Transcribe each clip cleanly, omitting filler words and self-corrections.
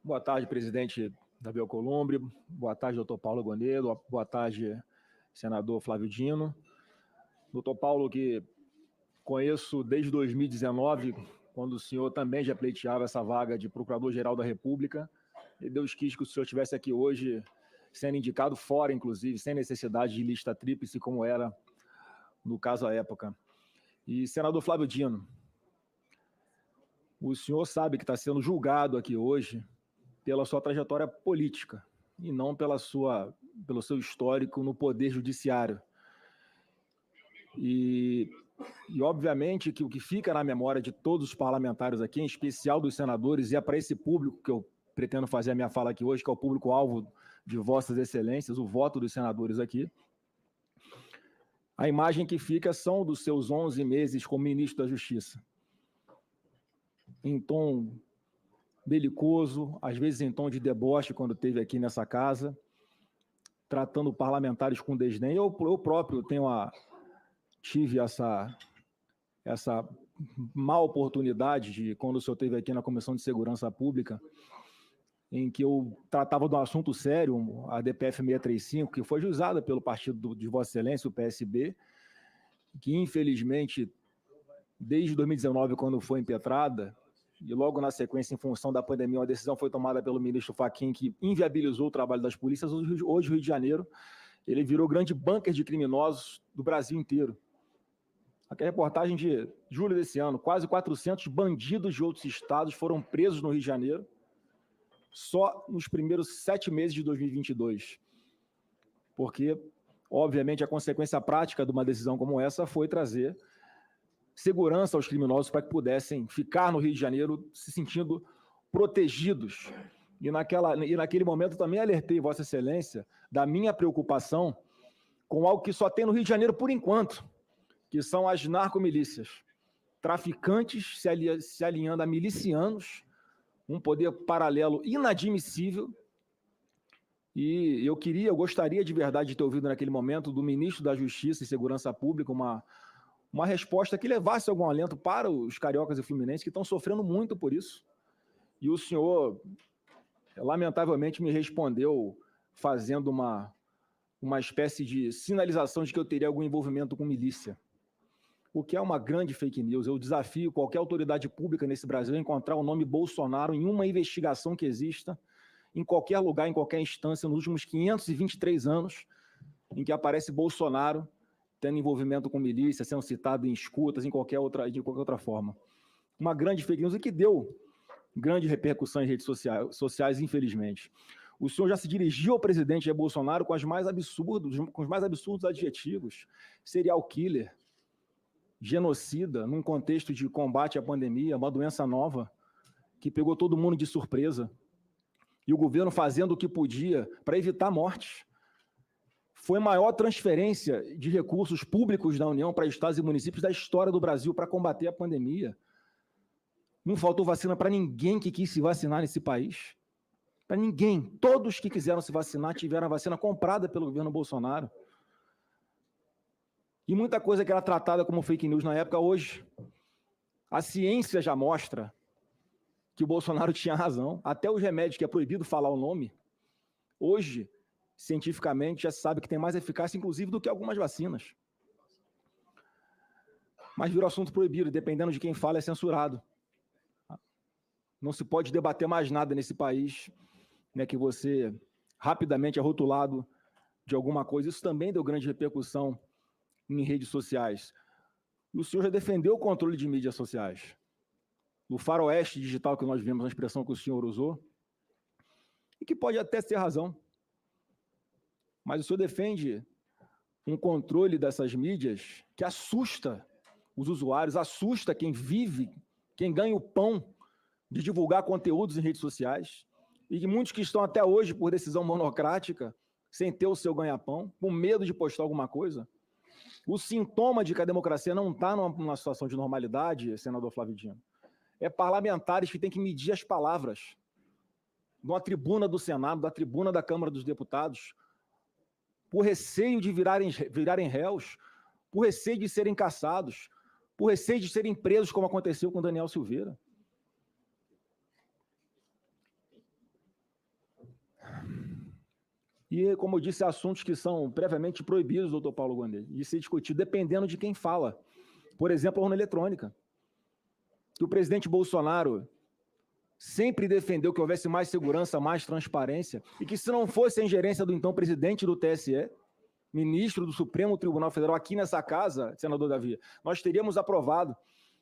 Boa tarde, presidente Davi Alcolumbre. Boa tarde, doutor Paulo Gonedo. Boa tarde, senador Flávio Dino. Doutor Paulo, que conheço desde 2019, quando o senhor também já pleiteava essa vaga de Procurador-Geral da República, e Deus quis que o senhor estivesse aqui hoje, sendo indicado fora, inclusive, sem necessidade de lista tríplice, como era no caso à época. E, senador Flávio Dino, o senhor sabe que está sendo julgado aqui hoje pela sua trajetória política e não pelo seu histórico no Poder Judiciário. E obviamente, que o que fica na memória de todos os parlamentares aqui, em especial dos senadores, e é para esse público que eu pretendo fazer a minha fala aqui hoje, que é o público-alvo de Vossas Excelências, o voto dos senadores aqui, a imagem que fica são dos seus 11 meses como ministro da Justiça. Em tom belicoso, às vezes em tom de deboche, quando esteve aqui nessa casa, tratando parlamentares com desdém. Eu próprio tive essa má oportunidade de, quando o senhor esteve aqui na Comissão de Segurança Pública, em que eu tratava de um assunto sério, a DPF 635, que foi juizada pelo partido de Vossa Excelência, o PSB, que infelizmente, desde 2019, quando foi impetrada, e logo na sequência, em função da pandemia, uma decisão foi tomada pelo ministro Fachin, que inviabilizou o trabalho das polícias. Hoje o Rio de Janeiro, ele virou grande bunker de criminosos do Brasil inteiro. Aqui é a reportagem de julho desse ano, quase 400 bandidos de outros estados foram presos no Rio de Janeiro, só nos primeiros 7 meses de 2022. Porque, obviamente, a consequência prática de uma decisão como essa foi trazer segurança aos criminosos para que pudessem ficar no Rio de Janeiro se sentindo protegidos. E naquele momento também alertei Vossa Excelência da minha preocupação com algo que só tem no Rio de Janeiro por enquanto, que são as narcomilícias. Traficantes se alinhando a milicianos, um poder paralelo inadmissível. E eu gostaria de verdade de ter ouvido naquele momento do ministro da Justiça e Segurança Pública uma resposta que levasse algum alento para os cariocas e fluminenses que estão sofrendo muito por isso. E o senhor, lamentavelmente, me respondeu fazendo uma espécie de sinalização de que eu teria algum envolvimento com milícia, o que é uma grande fake news. Eu desafio qualquer autoridade pública nesse Brasil a encontrar o nome Bolsonaro em uma investigação que exista, em qualquer lugar, em qualquer instância, nos últimos 523 anos, em que aparece Bolsonaro tendo envolvimento com milícia, sendo citado em escutas, de qualquer outra forma. Uma grande fake news que deu grande repercussão em redes sociais, infelizmente. O senhor já se dirigiu ao presidente Jair Bolsonaro com os mais absurdos adjetivos: serial killer, genocida, num contexto de combate à pandemia, uma doença nova que pegou todo mundo de surpresa, e o governo fazendo o que podia para evitar mortes. Foi a maior transferência de recursos públicos da União para estados e municípios da história do Brasil para combater a pandemia. Não faltou vacina para ninguém que quis se vacinar nesse país. Para ninguém. Todos que quiseram se vacinar tiveram a vacina comprada pelo governo Bolsonaro. E muita coisa que era tratada como fake news na época, hoje, a ciência já mostra que o Bolsonaro tinha razão. Até os remédios que é proibido falar o nome, hoje, cientificamente, já se sabe que tem mais eficácia, inclusive, do que algumas vacinas. Mas virou assunto proibido, dependendo de quem fala, é censurado. Não se pode debater mais nada nesse país, né, que você rapidamente é rotulado de alguma coisa. Isso também deu grande repercussão em redes sociais. E o senhor já defendeu o controle de mídias sociais. No faroeste digital que nós vimos, a expressão que o senhor usou, e que pode até ter razão. Mas o senhor defende um controle dessas mídias que assusta os usuários, assusta quem vive, quem ganha o pão de divulgar conteúdos em redes sociais, e que muitos que estão até hoje por decisão monocrática, sem ter o seu ganha-pão, com medo de postar alguma coisa. O sintoma de que a democracia não está numa situação de normalidade, senador Flávio Dino, é parlamentares que têm que medir as palavras numa tribuna do Senado, da tribuna da Câmara dos Deputados, por receio de virarem réus, por receio de serem caçados, por receio de serem presos, como aconteceu com Daniel Silveira. E, como eu disse, assuntos que são previamente proibidos, doutor Paulo Gonde, de ser discutido dependendo de quem fala. Por exemplo, a urna eletrônica. Que o presidente Bolsonaro sempre defendeu que houvesse mais segurança, mais transparência, e que se não fosse a ingerência do então presidente do TSE, ministro do Supremo Tribunal Federal, aqui nessa casa, senador Davi, nós teríamos aprovado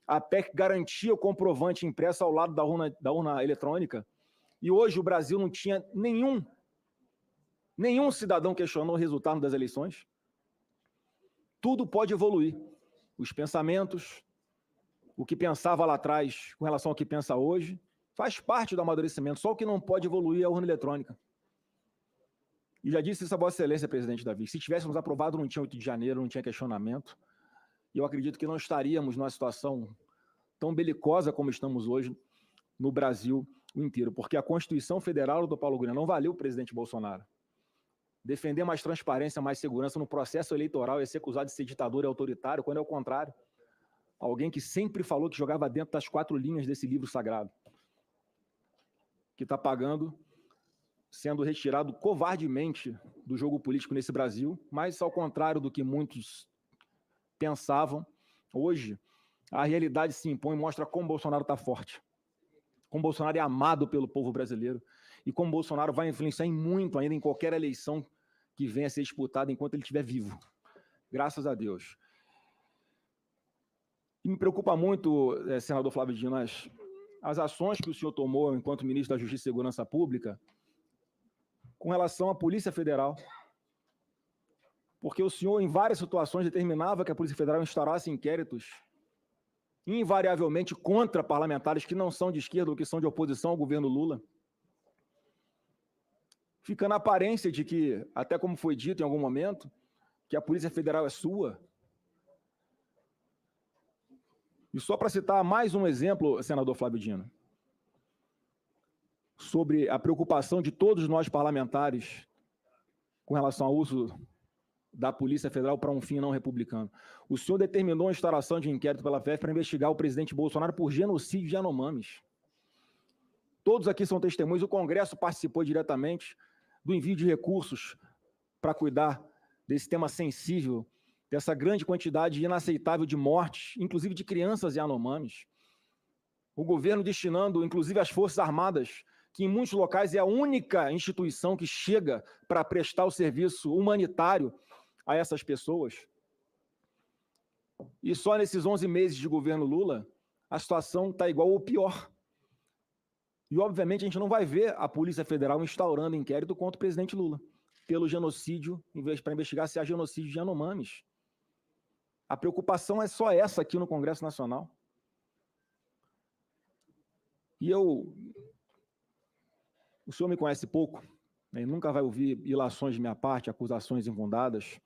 a PEC que garantia o comprovante impresso ao lado da urna eletrônica, e hoje o Brasil não tinha nenhum cidadão questionou o resultado das eleições. Tudo pode evoluir. Os pensamentos, o que pensava lá atrás com relação ao que pensa hoje, faz parte do amadurecimento, só o que não pode evoluir é a urna eletrônica. E já disse isso a Vossa Excelência, presidente Davi, se tivéssemos aprovado não tinha 8 de janeiro, não tinha questionamento, e eu acredito que não estaríamos numa situação tão belicosa como estamos hoje no Brasil inteiro, porque a Constituição Federal do Paulo Gonde não valeu o presidente Bolsonaro. Defender mais transparência, mais segurança no processo eleitoral é ser acusado de ser ditador e autoritário, quando é o contrário. Alguém que sempre falou que jogava dentro das 4 linhas desse livro sagrado, que está pagando, sendo retirado covardemente do jogo político nesse Brasil, mas ao contrário do que muitos pensavam, hoje a realidade se impõe e mostra como Bolsonaro está forte, como Bolsonaro é amado pelo povo brasileiro e como Bolsonaro vai influenciar muito ainda em qualquer eleição que venha a ser disputada enquanto ele estiver vivo. Graças a Deus. E me preocupa muito, senador Flávio Dino, as ações que o senhor tomou enquanto ministro da Justiça e Segurança Pública com relação à Polícia Federal. Porque o senhor, em várias situações, determinava que a Polícia Federal instaurasse inquéritos invariavelmente contra parlamentares que não são de esquerda ou que são de oposição ao governo Lula. Fica na aparência de que, até como foi dito em algum momento, que a Polícia Federal é sua. E só para citar mais um exemplo, senador Flávio Dino, sobre a preocupação de todos nós parlamentares com relação ao uso da Polícia Federal para um fim não republicano. O senhor determinou a instauração de inquérito pela FF para investigar o presidente Bolsonaro por genocídio de Yanomamis. Todos aqui são testemunhas, o Congresso participou diretamente do envio de recursos para cuidar desse tema sensível, dessa grande quantidade inaceitável de mortes, inclusive de crianças Yanomamis. O governo destinando, inclusive, as Forças Armadas, que em muitos locais é a única instituição que chega para prestar o serviço humanitário a essas pessoas. E só nesses 11 meses de governo Lula, a situação está igual ou pior. E, obviamente, a gente não vai ver a Polícia Federal instaurando inquérito contra o presidente Lula pelo genocídio, para investigar se há genocídio de Yanomamis. A preocupação é só essa aqui no Congresso Nacional. E o senhor me conhece pouco, né, nunca vai ouvir ilações de minha parte, acusações infundadas,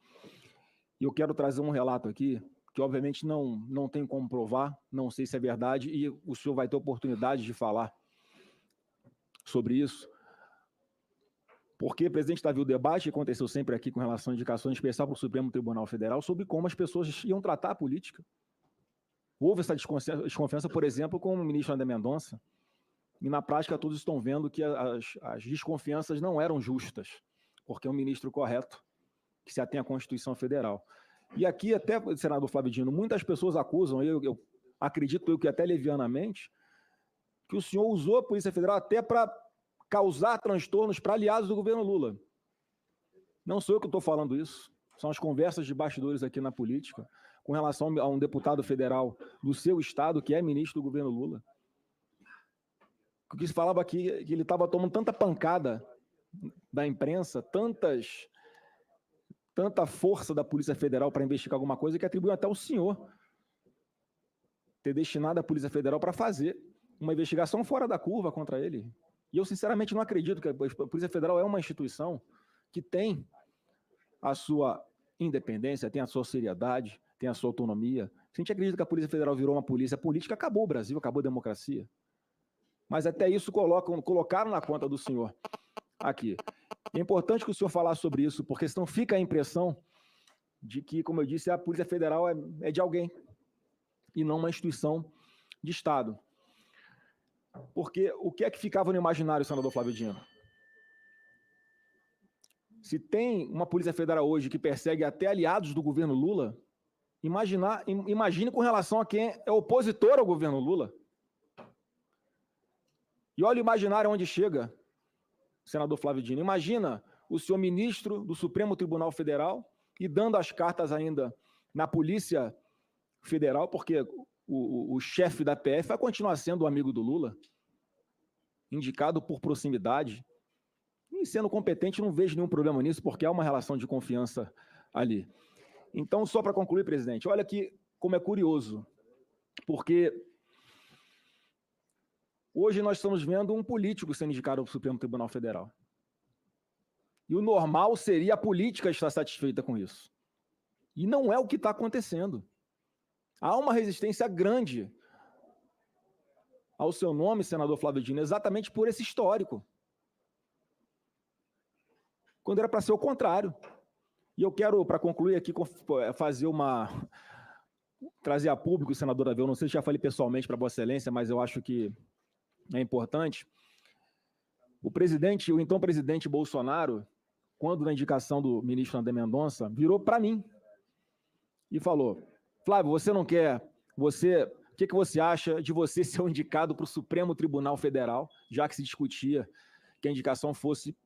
e eu quero trazer um relato aqui, que obviamente não tem como provar, não sei se é verdade, e o senhor vai ter oportunidade de falar sobre isso, porque, presidente Davi, o debate que aconteceu sempre aqui com relação à indicação especial para o Supremo Tribunal Federal sobre como as pessoas iam tratar a política. Houve essa desconfiança, por exemplo, com o ministro André Mendonça, e na prática todos estão vendo que as desconfianças não eram justas, porque é um ministro correto, que se atém à Constituição Federal. E aqui, até, senador Flávio Dino, muitas pessoas acusam, eu acredito que até levianamente, que o senhor usou a Polícia Federal até para causar transtornos para aliados do governo Lula. Não sou eu que estou falando isso, são as conversas de bastidores aqui na política, com relação a um deputado federal do seu estado, que é ministro do governo Lula, que se falava aqui que ele estava tomando tanta pancada da imprensa, tanta força da Polícia Federal para investigar alguma coisa, que atribuiu até o senhor ter destinado a Polícia Federal para fazer uma investigação fora da curva contra ele. E eu, sinceramente, não acredito que a Polícia Federal é uma instituição que tem a sua independência, tem a sua seriedade, tem a sua autonomia. Se a gente acredita que a Polícia Federal virou uma polícia política, acabou o Brasil, acabou a democracia. Mas até isso colocaram na conta do senhor aqui. É importante que o senhor falasse sobre isso, porque senão fica a impressão de que, como eu disse, a Polícia Federal é de alguém e não uma instituição de Estado. Porque o que é que ficava no imaginário, senador Flávio Dino? Se tem uma Polícia Federal hoje que persegue até aliados do governo Lula, imagine com relação a quem é opositor ao governo Lula. E olha o imaginário onde chega, senador Flávio Dino. Imagina o senhor ministro do Supremo Tribunal Federal e dando as cartas ainda na Polícia Federal, porque o chefe da PF vai continuar sendo o amigo do Lula, indicado por proximidade. E sendo competente, não vejo nenhum problema nisso, porque há uma relação de confiança ali. Então, só para concluir, presidente, olha aqui como é curioso, porque hoje nós estamos vendo um político sendo indicado ao Supremo Tribunal Federal. E o normal seria a política estar satisfeita com isso. E não é o que está acontecendo. Há uma resistência grande ao seu nome, senador Flávio Dino, exatamente por esse histórico. Quando era para ser o contrário. E eu quero, para concluir aqui, trazer a público, senador Davi, eu não sei se já falei pessoalmente para Vossa Excelência, mas eu acho que é importante. O então presidente Bolsonaro, quando na indicação do ministro André Mendonça, virou para mim e falou: Flávio, você não quer, o que você acha de você ser indicado para o Supremo Tribunal Federal, já que se discutia que a indicação fosse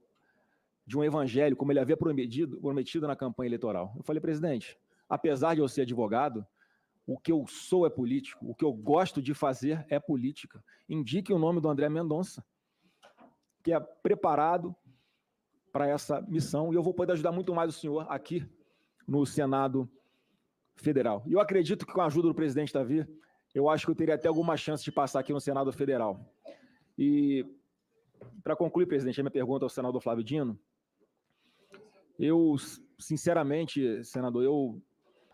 de um evangelho, como ele havia prometido na campanha eleitoral. Eu falei: presidente, apesar de eu ser advogado, o que eu sou é político, o que eu gosto de fazer é política. Indique o nome do André Mendonça, que é preparado para essa missão, e eu vou poder ajudar muito mais o senhor aqui no Senado Federal. E eu acredito que com a ajuda do presidente Davi, eu acho que eu teria até alguma chance de passar aqui no Senado Federal. E, para concluir, presidente, a minha pergunta ao senador Flávio Dino, eu, sinceramente, senador,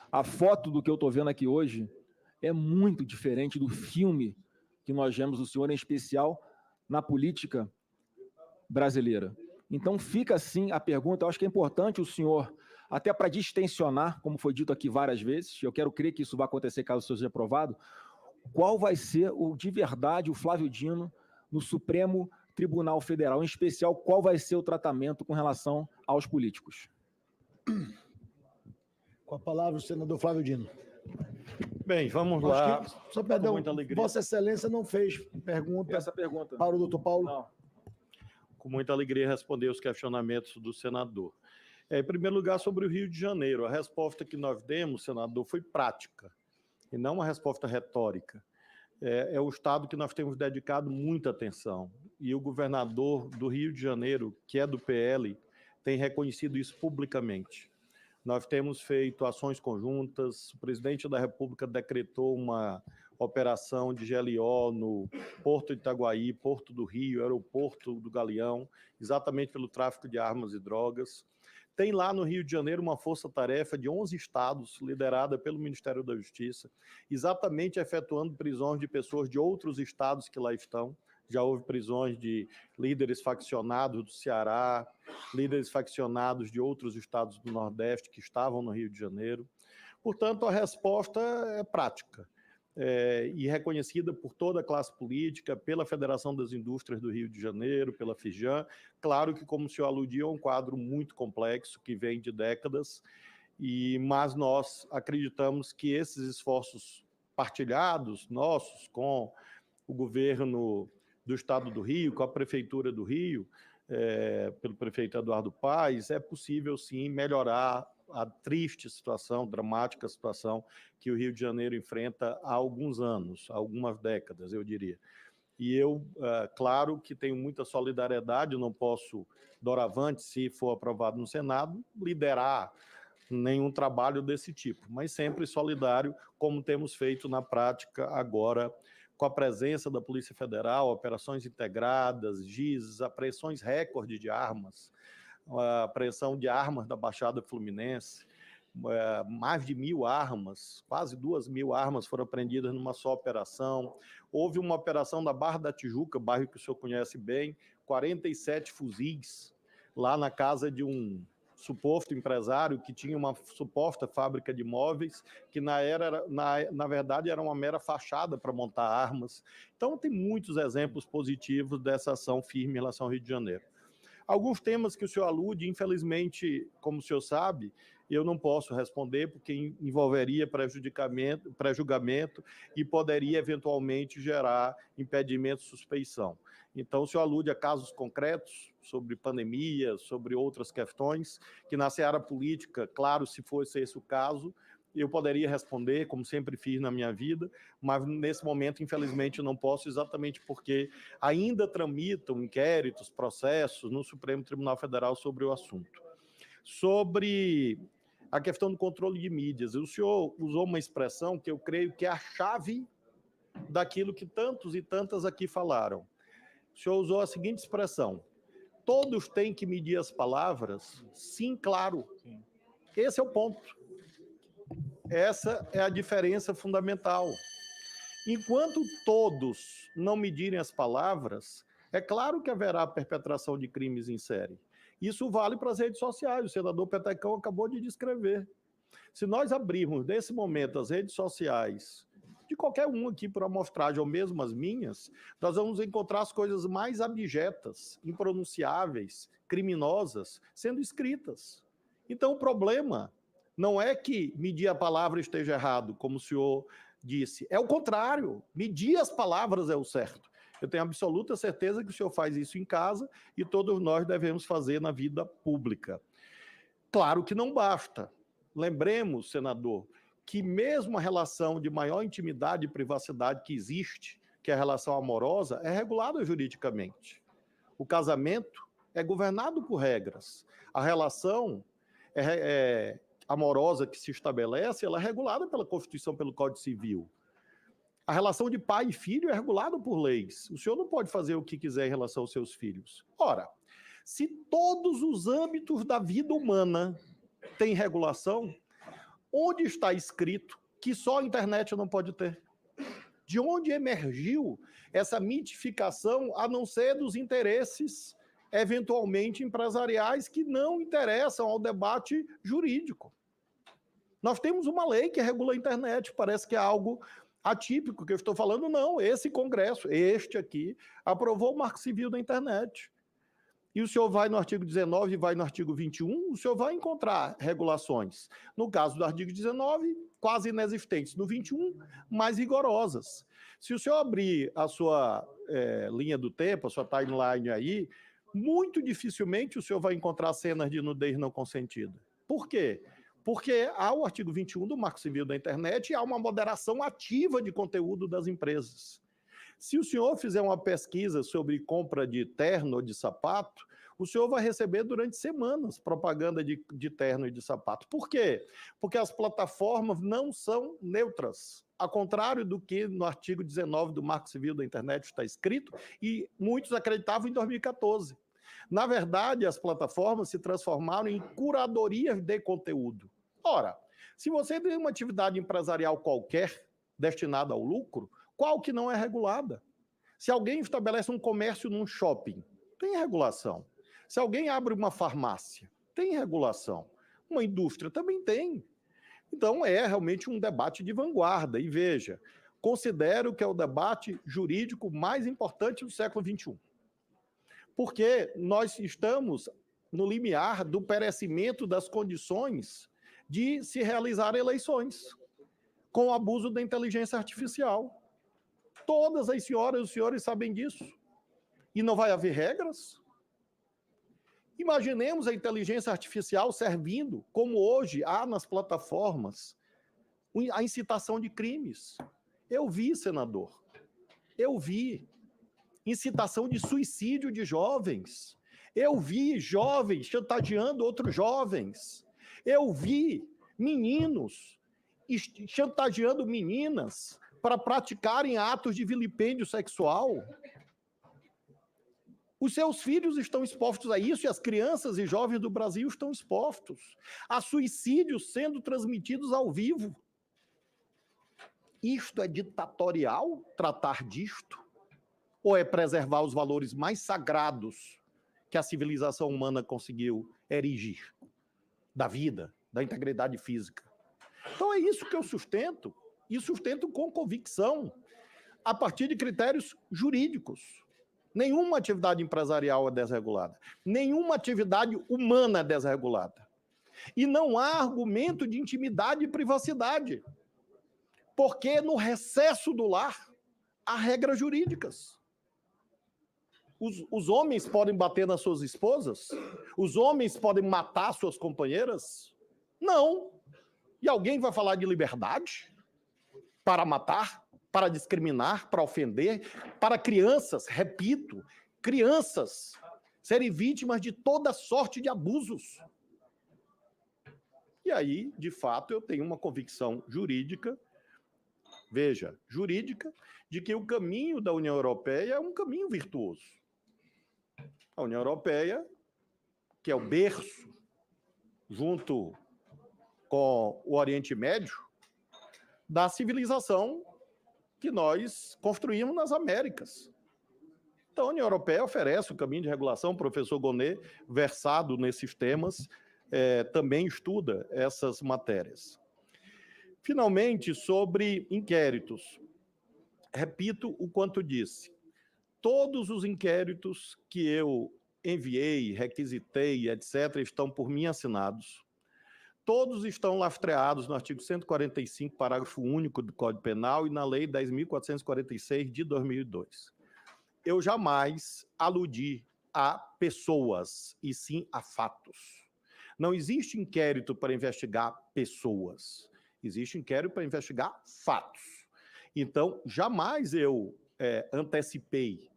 a foto do que eu estou vendo aqui hoje é muito diferente do filme que nós vemos do senhor, em especial na política brasileira. Então, fica assim a pergunta, eu acho que é importante o senhor, até para distensionar, como foi dito aqui várias vezes, eu quero crer que isso vai acontecer caso o senhor seja aprovado, qual vai ser, de verdade, o Flávio Dino no Supremo Tribunal Federal, em especial, qual vai ser o tratamento com relação aos políticos? Com a palavra, o senador Flávio Dino. Bem, vamos lá. Só perdão, Vossa Excelência não fez Essa pergunta para o doutor Paulo? Não. Com muita alegria responder os questionamentos do senador. Em primeiro lugar, sobre o Rio de Janeiro, a resposta que nós demos, senador, foi prática, e não uma resposta retórica. É o estado que nós temos dedicado muita atenção, e o governador do Rio de Janeiro, que é do PL, tem reconhecido isso publicamente. Nós temos feito ações conjuntas, o presidente da República decretou uma operação de GLO no Porto de Itaguaí, Porto do Rio, Aeroporto do Galeão, exatamente pelo tráfico de armas e drogas. Tem lá no Rio de Janeiro uma força-tarefa de 11 estados, liderada pelo Ministério da Justiça, exatamente efetuando prisões de pessoas de outros estados que lá estão. Já houve prisões de líderes faccionados do Ceará, líderes faccionados de outros estados do Nordeste que estavam no Rio de Janeiro. Portanto, a resposta é prática e reconhecida por toda a classe política, pela Federação das Indústrias do Rio de Janeiro, pela FIJAN. Claro que, como o senhor aludiu, é um quadro muito complexo, que vem de décadas, mas nós acreditamos que esses esforços partilhados, nossos, com o governo do Estado do Rio, com a Prefeitura do Rio, pelo prefeito Eduardo Paes, é possível, sim, melhorar a triste situação, dramática situação que o Rio de Janeiro enfrenta há alguns anos, há algumas décadas, eu diria. E eu, claro que tenho muita solidariedade, não posso, doravante, se for aprovado no Senado, liderar nenhum trabalho desse tipo, mas sempre solidário, como temos feito na prática agora, com a presença da Polícia Federal, operações integradas, GIS, apreensões recorde de armas, a apreensão de armas da Baixada Fluminense, mais de 1.000 armas, quase 2.000 armas foram apreendidas numa só operação. Houve uma operação na Barra da Tijuca, bairro que o senhor conhece bem, 47 fuzis, lá na casa de um suposto empresário que tinha uma suposta fábrica de móveis, que na verdade era uma mera fachada para montar armas. Então tem muitos exemplos positivos dessa ação firme em relação ao Rio de Janeiro. Alguns temas que o senhor alude, infelizmente, como o senhor sabe, eu não posso responder porque envolveria pré-julgamento e poderia eventualmente gerar impedimento, suspeição. Então, o senhor alude a casos concretos sobre pandemia, sobre outras questões, que na seara política, claro, se fosse esse o caso, eu poderia responder, como sempre fiz na minha vida, mas nesse momento, infelizmente, não posso, exatamente porque ainda tramitam inquéritos, processos no Supremo Tribunal Federal sobre o assunto. Sobre a questão do controle de mídias, o senhor usou uma expressão que eu creio que é a chave daquilo que tantos e tantas aqui falaram. O senhor usou a seguinte expressão: todos têm que medir as palavras? Sim, claro. Sim. Esse é o ponto. Essa é a diferença fundamental. Enquanto todos não medirem as palavras, é claro que haverá perpetração de crimes em série. Isso vale para as redes sociais, o senador Petecão acabou de descrever. Se nós abrirmos, nesse momento, as redes sociais, de qualquer um aqui por amostragem, ou mesmo as minhas, nós vamos encontrar as coisas mais abjetas, impronunciáveis, criminosas, sendo escritas. Então, o problema não é que medir a palavra esteja errado, como o senhor disse. É o contrário. Medir as palavras é o certo. Eu tenho absoluta certeza que o senhor faz isso em casa e todos nós devemos fazer na vida pública. Claro que não basta. Lembremos, senador, que mesmo a relação de maior intimidade e privacidade que existe, que é a relação amorosa, é regulada juridicamente. O casamento é governado por regras. A relação amorosa que se estabelece, ela é regulada pela Constituição, pelo Código Civil. A relação de pai e filho é regulada por leis. O senhor não pode fazer o que quiser em relação aos seus filhos. Ora, se todos os âmbitos da vida humana têm regulação, onde está escrito que só a internet não pode ter? De onde emergiu essa mitificação, a não ser dos interesses, eventualmente, empresariais que não interessam ao debate jurídico? Nós temos uma lei que regula a internet, parece que é algo atípico que eu estou falando. Não, esse Congresso, este aqui, aprovou o Marco Civil da internet. E o senhor vai no artigo 19 e vai no artigo 21, o senhor vai encontrar regulações. No caso do artigo 19, quase inexistentes. No 21, mais rigorosas. Se o senhor abrir a sua linha do tempo, a sua timeline aí, muito dificilmente o senhor vai encontrar cenas de nudez não consentida. Por quê? Porque há o artigo 21 do Marco Civil da internet e há uma moderação ativa de conteúdo das empresas. Se o senhor fizer uma pesquisa sobre compra de terno ou de sapato, o senhor vai receber durante semanas propaganda de terno e de sapato. Por quê? Porque as plataformas não são neutras. Ao contrário do que no artigo 19 do Marco Civil da internet está escrito, e muitos acreditavam em 2014. Na verdade, as plataformas se transformaram em curadorias de conteúdo. Ora, se você tem uma atividade empresarial qualquer destinada ao lucro, qual que não é regulada? Se alguém estabelece um comércio num shopping, tem regulação. Se alguém abre uma farmácia, tem regulação. Uma indústria também tem. Então, é realmente um debate de vanguarda. E veja, considero que é o debate jurídico mais importante do século XXI. Porque nós estamos no limiar do perecimento das condições de se realizar eleições, com o abuso da inteligência artificial. Todas as senhoras e os senhores sabem disso. E não vai haver regras? Imaginemos a inteligência artificial servindo, como hoje há nas plataformas, a incitação de crimes. Eu vi, senador, incitação de suicídio de jovens. Eu vi jovens chantageando outros jovens. Eu vi meninos chantageando meninas para praticarem atos de vilipêndio sexual. Os seus filhos estão expostos a isso e as crianças e jovens do Brasil estão expostos a suicídios sendo transmitidos ao vivo. Isto é ditatorial, tratar disto? Ou é preservar os valores mais sagrados que a civilização humana conseguiu erigir? Da vida, da integridade física. Então é isso que eu sustento, e sustento com convicção, a partir de critérios jurídicos. Nenhuma atividade empresarial é desregulada. Nenhuma atividade humana é desregulada. E não há argumento de intimidade e privacidade. Porque no recesso do lar há regras jurídicas. Os homens podem bater nas suas esposas? Os homens podem matar suas companheiras? Não. E alguém vai falar de liberdade? Para matar? Para discriminar? Para ofender? Para crianças, repito, crianças serem vítimas de toda sorte de abusos. E aí, de fato, eu tenho uma convicção jurídica, veja, jurídica, de que o caminho da União Europeia é um caminho virtuoso. A União Europeia, que é o berço, junto com o Oriente Médio, da civilização que nós construímos nas Américas. Então, a União Europeia oferece o caminho de regulação. O professor Gonnet, versado nesses temas, também estuda essas matérias. Finalmente, sobre inquéritos. Repito o quanto disse. Todos os inquéritos que eu enviei, requisitei, etc., estão por mim assinados. Todos estão lastreados no artigo 145, parágrafo único do Código Penal e na Lei 10.446 de 2002. Eu jamais aludi a pessoas, e sim a fatos. Não existe inquérito para investigar pessoas. Existe inquérito para investigar fatos. Então, jamais eu antecipei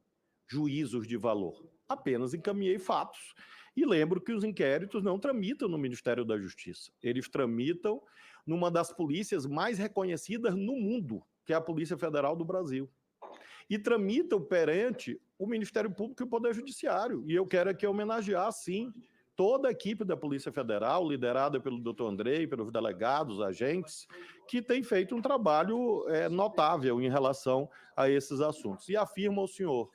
juízos de valor. Apenas encaminhei fatos. E lembro que os inquéritos não tramitam no Ministério da Justiça. Eles tramitam numa das polícias mais reconhecidas no mundo, que é a Polícia Federal do Brasil. E tramitam perante o Ministério Público e o Poder Judiciário. E eu quero aqui homenagear, sim, toda a equipe da Polícia Federal, liderada pelo Dr. Andrei, pelos delegados, agentes, que tem feito um trabalho notável em relação a esses assuntos. E afirmo ao senhor,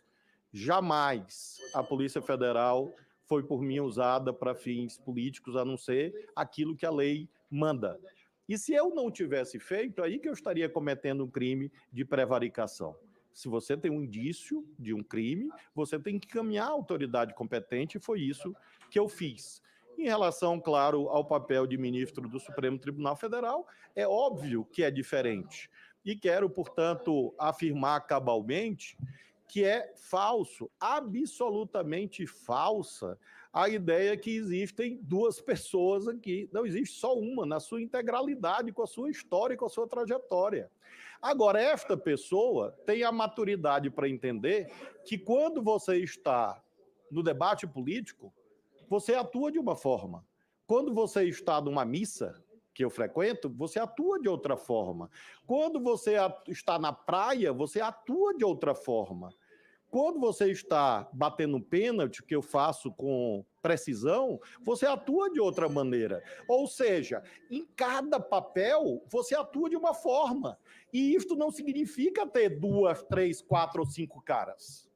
jamais a Polícia Federal foi por mim usada para fins políticos, a não ser aquilo que a lei manda. E se eu não tivesse feito, aí que eu estaria cometendo um crime de prevaricação. Se você tem um indício de um crime, você tem que encaminhar a autoridade competente, e foi isso que eu fiz. Em relação, claro, ao papel de ministro do Supremo Tribunal Federal, é óbvio que é diferente. E quero, portanto, afirmar cabalmente que é falso, absolutamente falsa, a ideia que existem duas pessoas aqui. Não existe só uma, na sua integralidade, com a sua história e com a sua trajetória. Agora, esta pessoa tem a maturidade para entender que quando você está no debate político, você atua de uma forma. Quando você está numa missa, que eu frequento, você atua de outra forma. Quando você está na praia, você atua de outra forma. Quando você está batendo pênalti, que eu faço com precisão, você atua de outra maneira. Ou seja, em cada papel, você atua de uma forma. E isto não significa ter 2, 3, 4 ou 5 caras.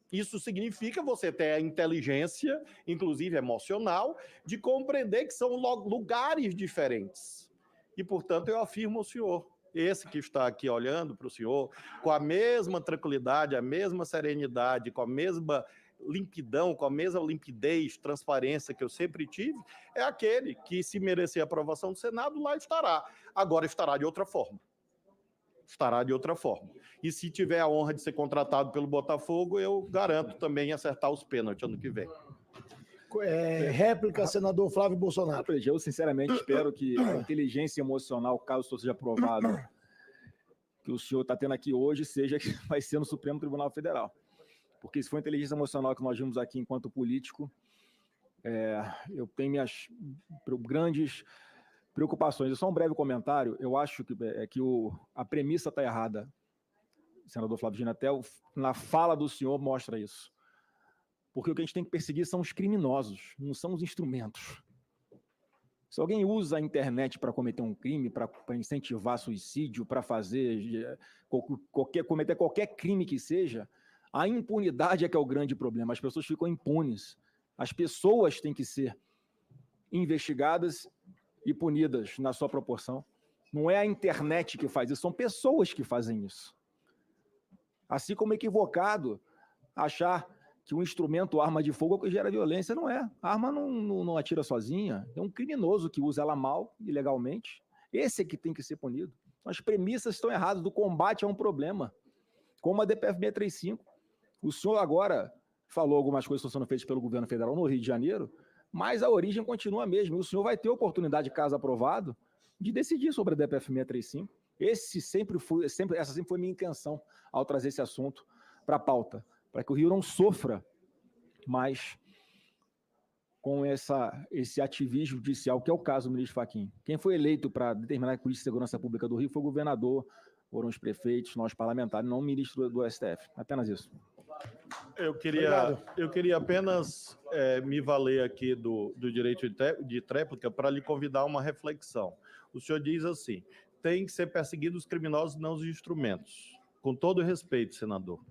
Isso significa você ter a inteligência, inclusive emocional, de compreender que são lugares diferentes. E, portanto, eu afirmo ao senhor, esse que está aqui olhando para o senhor, com a mesma tranquilidade, a mesma serenidade, com a mesma limpidão, com a mesma limpidez, transparência que eu sempre tive, é aquele que, se merecer a aprovação do Senado, lá estará. Agora estará de outra forma. Estará de outra forma. E se tiver a honra de ser contratado pelo Botafogo, eu garanto também acertar os pênaltis ano que vem. Réplica, senador Flávio Bolsonaro. Eu, sinceramente, espero que a inteligência emocional, caso isso seja aprovado, que o senhor está tendo aqui hoje, seja que vai ser no Supremo Tribunal Federal. Porque se for a inteligência emocional que nós vimos aqui enquanto político, eu tenho minhas grandes preocupações. Só um breve comentário. Eu acho que a premissa está errada, senador Flávio Dino, até na fala do senhor mostra isso. Porque o que a gente tem que perseguir são os criminosos, não são os instrumentos. Se alguém usa a internet para cometer um crime, para incentivar suicídio, para cometer qualquer crime que seja, a impunidade é que é o grande problema. As pessoas ficam impunes. As pessoas têm que ser investigadas e punidas na sua proporção. Não é a internet que faz isso, são pessoas que fazem isso. Assim como equivocado achar que um instrumento, arma de fogo, é o que gera violência. Não é. A arma não atira sozinha. É um criminoso que usa ela mal, ilegalmente. Esse é que tem que ser punido. As premissas estão erradas do combate a um problema, como a DPF 635. O senhor agora falou algumas coisas que estão sendo feitas pelo governo federal no Rio de Janeiro, mas a origem continua a mesma. E o senhor vai ter oportunidade, caso aprovado, de decidir sobre a DPF 635. Essa sempre foi minha intenção ao trazer esse assunto para a pauta, para que o Rio não sofra mais com esse ativismo judicial, que é o caso do ministro Fachin. Quem foi eleito para determinar a política de segurança pública do Rio foi o governador, foram os prefeitos, nós parlamentares, não o ministro do STF. Apenas isso. Eu queria apenas me valer aqui do direito de tréplica para lhe convidar a uma reflexão. O senhor diz assim, tem que ser perseguidos os criminosos, não os instrumentos. Com todo respeito, senador.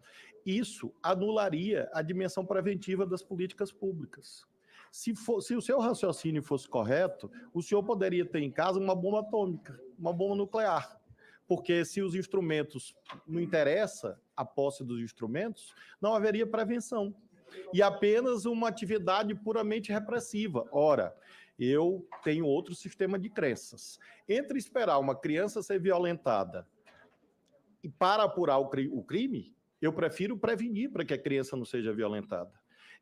Isso anularia a dimensão preventiva das políticas públicas. Se o seu raciocínio fosse correto, o senhor poderia ter em casa uma bomba atômica, uma bomba nuclear. Porque se os instrumentos não interessa a posse dos instrumentos, não haveria prevenção. E apenas uma atividade puramente repressiva. Ora, eu tenho outro sistema de crenças. Entre esperar uma criança ser violentada e para apurar o crime, eu prefiro prevenir para que a criança não seja violentada.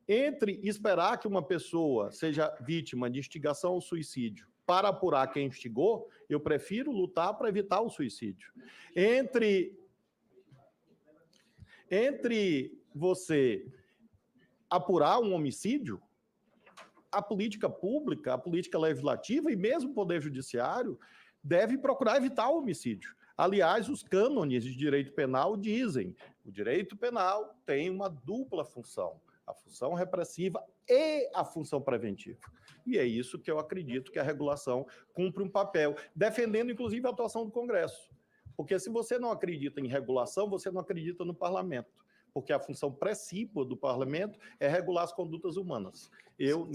Entre esperar que uma pessoa seja vítima de instigação ao suicídio para apurar quem instigou, eu prefiro lutar para evitar o suicídio. Entre você apurar um homicídio, a política pública, a política legislativa e mesmo o Poder Judiciário deve procurar evitar o homicídio. Aliás, os cânones de direito penal dizem que o direito penal tem uma dupla função, a função repressiva e a função preventiva. E é isso que eu acredito que a regulação cumpre um papel, defendendo inclusive a atuação do Congresso. Porque se você não acredita em regulação, você não acredita no parlamento. Porque a função principal do parlamento é regular as condutas humanas. Eu,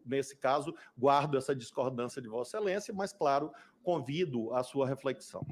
nesse caso, guardo essa discordância de Vossa Excelência, mas, claro, convido a sua reflexão.